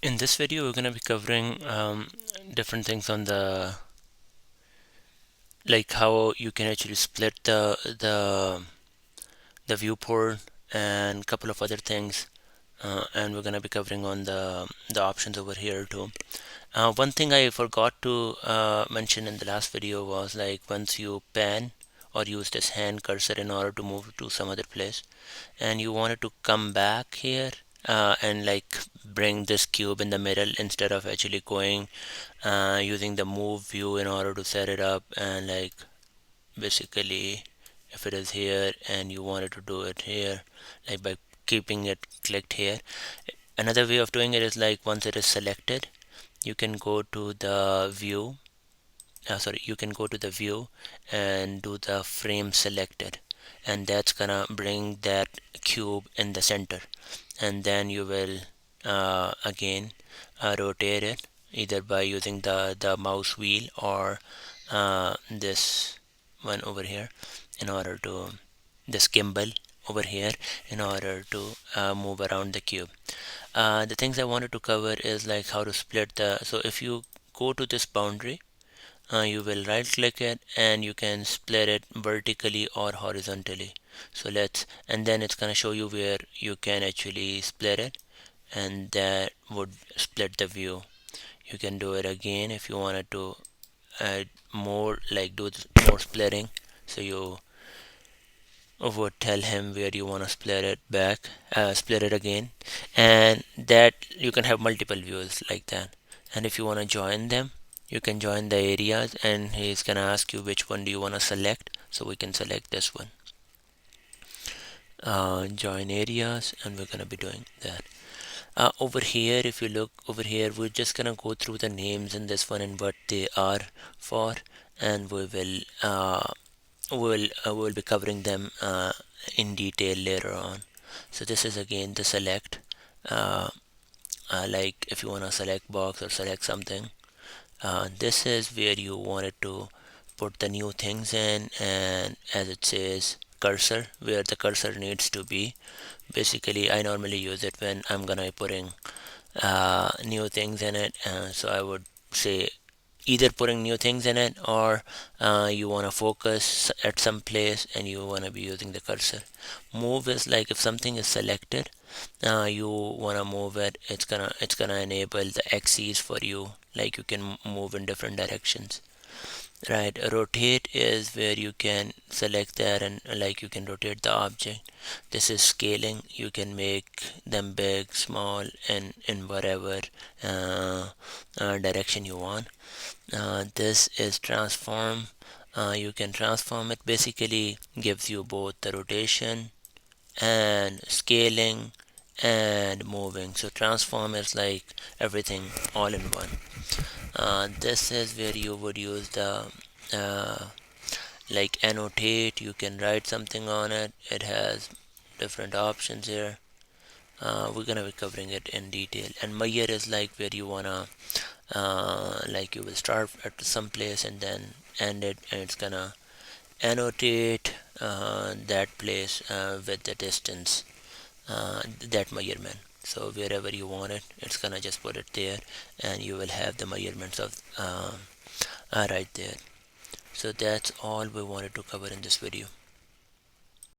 In this video, we're going to be covering different things on like how you can actually split the viewport and a couple of other things, and we're going to be covering on the options over here too. One thing I forgot to mention in the last video was like once you pan or use this hand cursor in order to move to some other place, and you wanted to come back here and like bring this cube in the middle instead of actually going using the move view in order to set it up, and like basically if it is here and you wanted to do it here like by keeping it clicked here. Another way of doing it is like once it is selected, you can go to the view, you can go to the view and do the frame selected, and that's gonna bring that cube in the center, and then you will again rotate it either by using the mouse wheel or this one over here in order to this gimbal over here in order to move around the cube. The things I wanted to cover is like how to split so if you go to this boundary, you will right click it and you can split it vertically or horizontally. So and then it's gonna show you where you can actually split it, and that would split the view. You can do it again if you wanted to add more, like do more splitting. So you would tell him where you want to split it back, split it again, and that you can have multiple views like that. And if you want to join them, you can join the areas, and he's gonna ask you which one do you want to select. So we can select this one, join areas, and we're gonna be doing that. Over here, if you look over here, we're just gonna go through the names in this one and what they are for, and we'll be covering them in detail later on. So this is again the select, uh, like if you want to select box or select something, this is where you wanted to put the new things in, and as it says cursor, where the cursor needs to be. Basically I normally use it when I'm gonna be putting new things in it, so I would say either putting new things in it or you want to focus at some place and you want to be using the cursor. Move is like if something is selected, you want to move it, it's gonna enable the axes for you, like you can move in different directions. Right, rotate is where you can select that and like you can rotate the object. This is scaling, you can make them big, small, and in whatever direction you want. This is transform. You can transform it, basically gives you both the rotation and scaling and moving. So transform is like everything all in one. This is where you would use the uh, like annotate. You can write something on it. It has different options here. We're gonna be covering it in detail. And measure is like where you wanna like you will start at some place and then end it, and it's gonna annotate that place with the distance, that measurement. So wherever you want it, it's gonna just put it there, and you will have the measurements of right there. So that's all we wanted to cover in this video.